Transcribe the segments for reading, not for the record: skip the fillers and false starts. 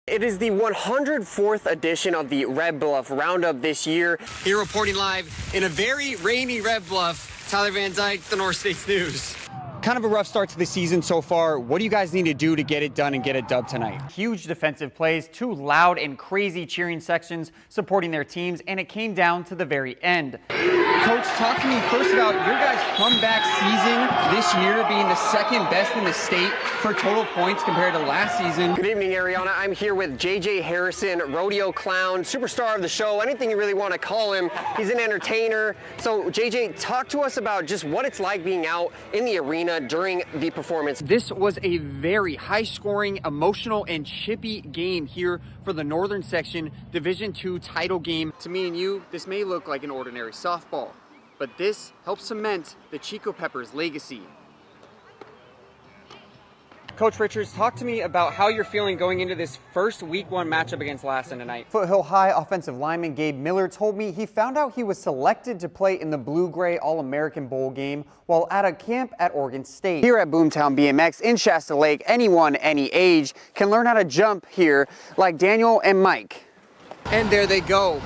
It is the 104th edition of the Red Bluff Roundup this year. Here reporting live in a very rainy Red Bluff, Tyler Van Dyke, the North States News. Kind of a rough start to the season so far. What do you guys need to do to get it done and get a dub tonight? Huge defensive plays, two loud and crazy cheering sections supporting their teams, and it came down to the very end. Coach, talk to me first about your guys' comeback season this year being the second best in the state for total points compared to last season. Good evening, Ariana. I'm here with JJ Harrison, rodeo clown, superstar of the show, anything you really want to call him. He's an entertainer. So JJ, talk to us about just what it's like being out in the arena during the performance. This was a very high-scoring, emotional, and chippy game here for the Northern Section Division II title game. To me and you, this may look like an ordinary softball, but this helps cement the Chico Peppers' legacy. Coach Richards, talk to me about how you're feeling going into this first week one matchup against Lassen tonight. Foothill High offensive lineman Gabe Miller told me he found out he was selected to play in the Blue-Gray All-American Bowl game while at a camp at Oregon State. Here at Boomtown BMX in Shasta Lake, anyone, any age can learn how to jump here like Daniel and Mike. And there they go,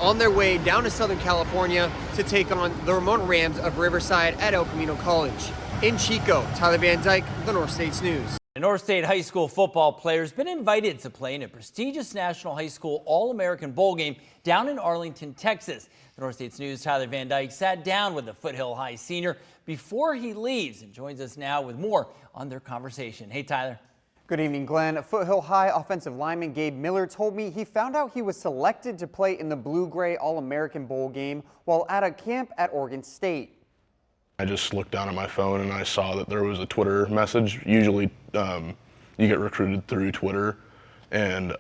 on their way down to Southern California to take on the Ramona Rams of Riverside at El Camino College. In Chico, Tyler Van Dyke, the North States News. A North State high school football player has been invited to play in a prestigious National High School All-American Bowl game down in Arlington, Texas. The North States News' Tyler Van Dyke sat down with the Foothill High senior before he leaves and joins us now with more on their conversation. Hey, Tyler. Good evening, Glenn. Foothill High offensive lineman Gabe Miller told me he found out he was selected to play in the Blue-Gray All-American Bowl game while at a camp at Oregon State. I just looked down at my phone and I saw that there was a Twitter message. Usually you get recruited through Twitter, and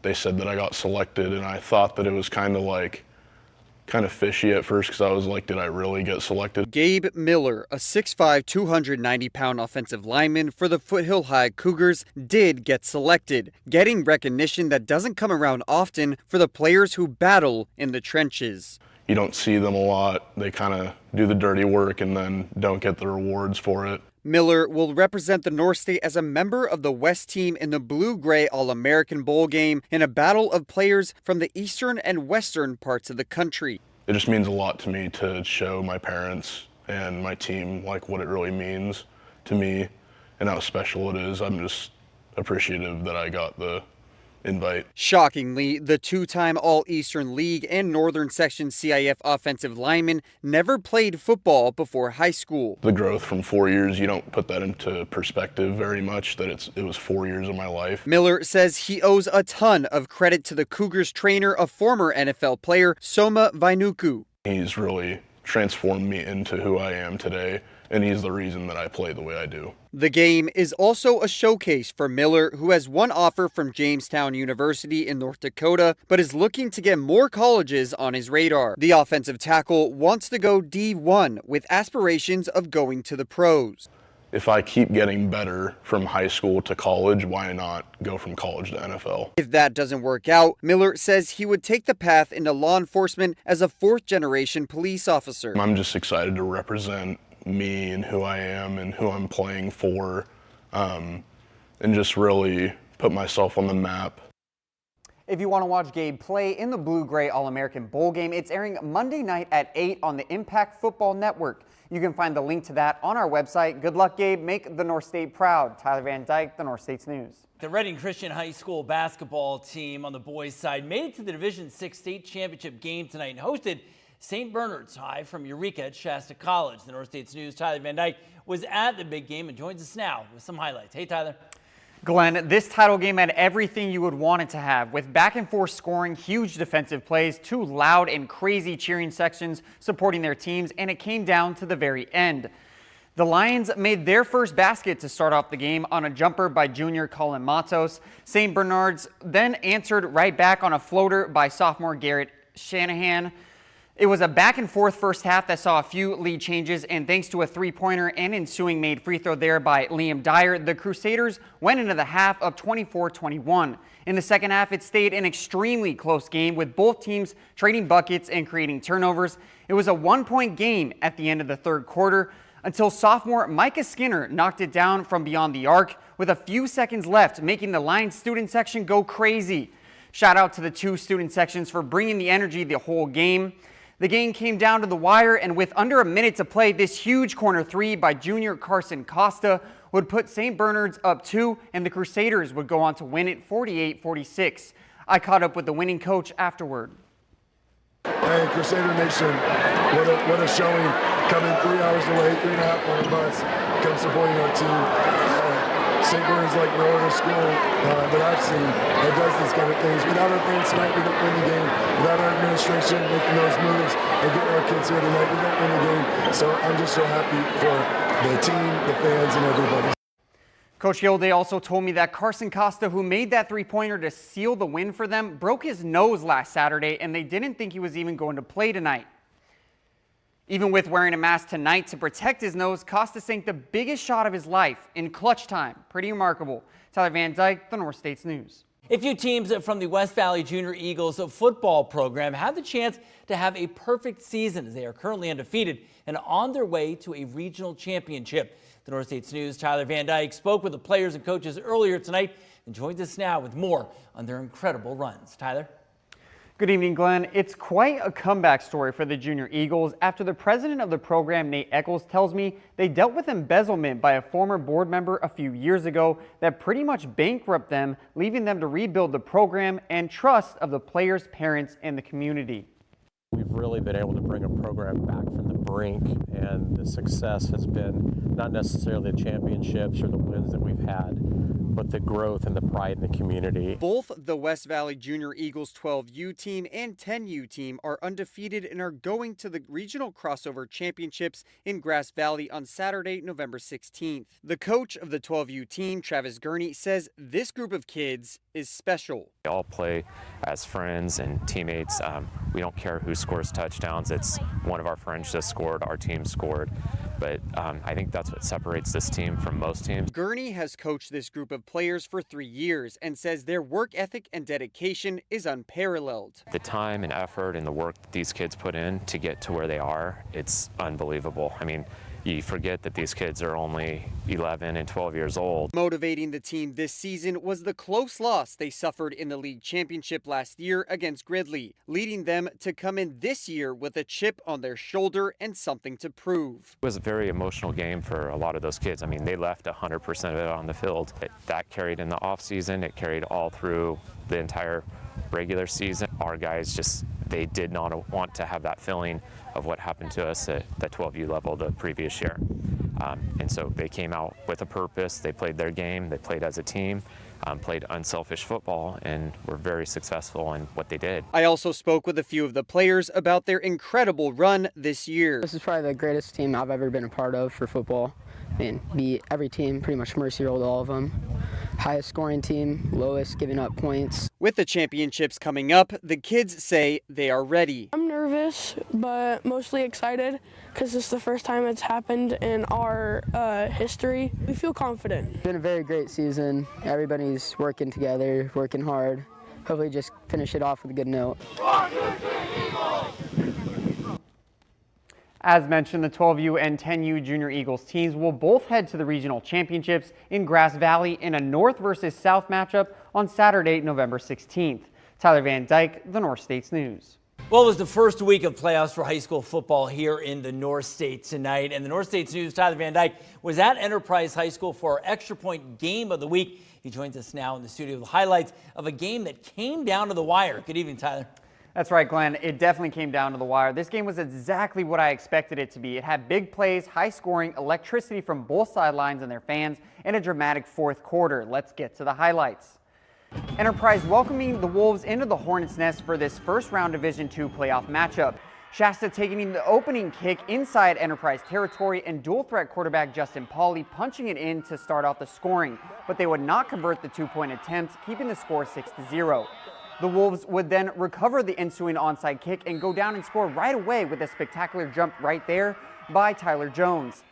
they said that I got selected, and I thought that it was kind of fishy at first because I was like, did I really get selected? Gabe Miller, a 6'5", 290-pound offensive lineman for the Foothill High Cougars, did get selected, getting recognition that doesn't come around often for the players who battle in the trenches. You don't see them a lot. They kind of do the dirty work and then don't get the rewards for it. Miller will represent the North State as a member of the West team in the Blue-Gray All-American Bowl game in a battle of players from the eastern and western parts of the country. It just means a lot to me to show my parents and my team like what it really means to me and how special it is. I'm just appreciative that I got the invite. Shockingly, the two-time All-Eastern League and Northern Section CIF offensive lineman never played football before high school. The growth from 4 years, you don't put that into perspective very much, that it was 4 years of my life. Miller says he owes a ton of credit to the Cougars trainer, a former NFL player, Soma Vainuku. He's really transformed me into who I am today, and he's the reason that I play the way I do. The game is also a showcase for Miller, who has one offer from Jamestown University in North Dakota, but is looking to get more colleges on his radar. The offensive tackle wants to go D1 with aspirations of going to the pros. If I keep getting better from high school to college, why not go from college to NFL? If that doesn't work out, Miller says he would take the path into law enforcement as a fourth-generation police officer. I'm just excited to represent me and who I am and who I'm playing for, and just really put myself on the map. If you want to watch Gabe play in the Blue-Gray All-American Bowl game, it's airing Monday night at 8 on the Impact Football Network. You can find the link to that on our website. Good luck, Gabe. Make the North State proud. Tyler Van Dyke, the North States News. The Reading Christian High School basketball team on the boys' side made it to the Division VI state championship game tonight and hosted St. Bernard's High from Eureka at Shasta College. The North States News' Tyler Van Dyke was at the big game and joins us now with some highlights. Hey, Tyler. Glenn, this title game had everything you would want it to have, with back-and-forth scoring, huge defensive plays, two loud and crazy cheering sections supporting their teams, and it came down to the very end. The Lions made their first basket to start off the game on a jumper by junior Colin Matos. St. Bernard's then answered right back on a floater by sophomore Garrett Shanahan. It was a back-and-forth first half that saw a few lead changes, and thanks to a three-pointer and ensuing made free throw there by Liam Dyer, the Crusaders went into the half of 24-21. In the second half, it stayed an extremely close game, with both teams trading buckets and creating turnovers. It was a one-point game at the end of the third quarter. until sophomore Micah Skinner knocked it down from beyond the arc with a few seconds left, making the Lions student section go crazy. Shout out to the two student sections for bringing the energy the whole game. The game came down to the wire, and with under a minute to play, this huge corner three by junior Carson Costa would put St. Bernard's up 2, and the Crusaders would go on to win it 48-46. I caught up with the winning coach afterward. Hey, Crusader Nation, what a showing. Coming 3 hours away, 3.5 hour bus, come supporting our team. St. Bernard's like no other school that I've seen that does these kind of things. Without our fans tonight, we don't win the game. Without our administration making those moves and getting our kids here tonight, we don't win the game. So I'm just so happy for the team, the fans, and everybody. Coach Gilday also told me that Carson Costa, who made that three-pointer to seal the win for them, broke his nose last Saturday, and they didn't think he was even going to play tonight. Even with wearing a mask tonight to protect his nose, Costa sank the biggest shot of his life in clutch time. Pretty remarkable. Tyler Van Dyke, the North States News. A few teams from the West Valley Junior Eagles football program had the chance to have a perfect season as they are currently undefeated and on their way to a regional championship. The North States News' Tyler Van Dyke spoke with the players and coaches earlier tonight and joins us now with more on their incredible runs. Tyler? Good evening, Glenn. It's quite a comeback story for the Junior Eagles after the president of the program, Nate Eccles, tells me they dealt with embezzlement by a former board member a few years ago that pretty much bankrupted them, leaving them to rebuild the program and trust of the players, parents, and the community. We've really been able to bring a program back from the brink, and the success has been not necessarily the championships or the wins that we've had, but the growth and the pride in the community. Both the West Valley Junior Eagles 12U team and 10U team are undefeated and are going to the regional crossover championships in Grass Valley on Saturday, November 16th. The coach of the 12U team, Travis Gurney, says this group of kids is special. We all play as friends and teammates. We don't care who scores touchdowns. It's one of our friends just scored, our team scored. But I think that's what separates this team from most teams. Gurney has coached this group of players for 3 years and says their work ethic and dedication is unparalleled. The time and effort and the work that these kids put in to get to where they are, it's unbelievable. I mean, you forget that these kids are only 11 and 12 years old. Motivating the team this season was the close loss they suffered in the league championship last year against Gridley, leading them to come in this year with a chip on their shoulder and something to prove. It was a very emotional game for a lot of those kids. I mean, they left 100% of it on the field. That carried in the off season. It carried all through the entire regular season. Our guys just, they did not want to have that feeling of what happened to us at the 12U level the previous year. And so they came out with a purpose. They played their game. They played as a team, played unselfish football, and were very successful in what they did. I also spoke with a few of the players about their incredible run this year. This is probably the greatest team I've ever been a part of for football. I mean, beat every team, pretty much mercy rolled all of them. Highest scoring team, lowest giving up points. With the championships coming up, the kids say they are ready. I'm nervous, but mostly excited because this is the first time it's happened in our history. We feel confident. It's been a very great season. Everybody's working together, working hard. Hopefully just finish it off with a good note. As mentioned, the 12U and 10U Junior Eagles teams will both head to the regional championships in Grass Valley in a North versus South matchup on Saturday, November 16th. Tyler Van Dyke, the North States News. Well, it was the first week of playoffs for high school football here in the North States tonight. And the North States News' Tyler Van Dyke was at Enterprise High School for our Extra Point Game of the Week. He joins us now in the studio with highlights of a game that came down to the wire. Good evening, Tyler. That's right, Glenn. It definitely came down to the wire. This game was exactly what I expected it to be. It had big plays, high scoring, electricity from both sidelines and their fans, and a dramatic fourth quarter. Let's get to the highlights. Enterprise welcoming the Wolves into the Hornets' nest for this first round Division II playoff matchup. Shasta taking the opening kick inside Enterprise territory and dual threat quarterback Justin Pauley punching it in to start off the scoring, but they would not convert the 2-point attempt, keeping the score 6-0. The Wolves would then recover the ensuing onside kick and go down and score right away with a spectacular jump right there by Tyler Jones.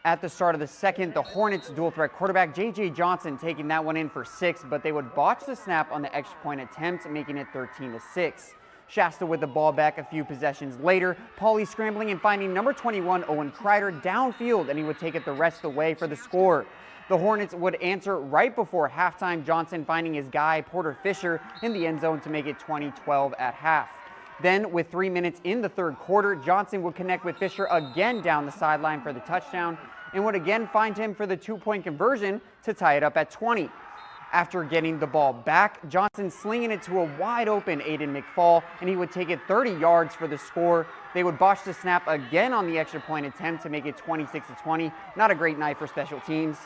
At the start of the second, the Hornets dual threat quarterback J.J. Johnson taking that one in for 6, but they would botch the snap on the extra point attempt, making it 13-6. Shasta with the ball back a few possessions later. Pauly scrambling and finding number 21 Owen Kreider downfield, and he would take it the rest of the way for the score. The Hornets would answer right before halftime, Johnson finding his guy Porter Fisher in the end zone to make it 20-12 at half. Then, with 3 minutes in the third quarter, Johnson would connect with Fisher again down the sideline for the touchdown and would again find him for the 2-point conversion to tie it up at 20. After getting the ball back, Johnson slinging it to a wide-open Aiden McFall, and he would take it 30 yards for the score. They would botch the snap again on the extra point attempt to make it 26-20. Not a great night for special teams.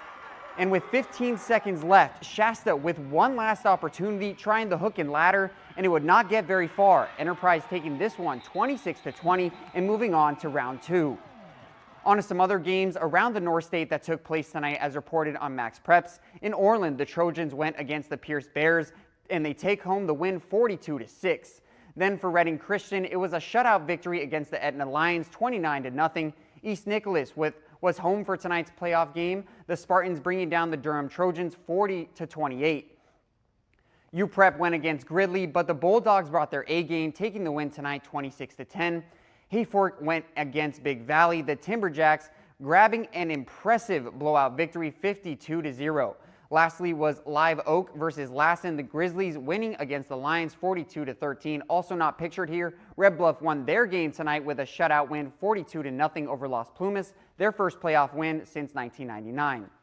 And with 15 seconds left, Shasta with one last opportunity, trying the hook and ladder, and it would not get very far. Enterprise taking this one 26-20 and moving on to round 2. On to some other games around the North State that took place tonight as reported on Max Preps. In Orland, the Trojans went against the Pierce Bears, and they take home the win 42-6. Then for Reading Christian, it was a shutout victory against the Etna Lions 29-0. East Nicholas was home for tonight's playoff game, the Spartans bringing down the Durham Trojans 40-28. UPrep went against Gridley, but the Bulldogs brought their A game, taking the win tonight 26-10. Hayfork went against Big Valley, the Timberjacks grabbing an impressive blowout victory 52-0. Lastly was Live Oak versus Lassen, the Grizzlies winning against the Lions 42-13. Also not pictured here, Red Bluff won their game tonight with a shutout win 42-0 over Las Plumas, their first playoff win since 1999.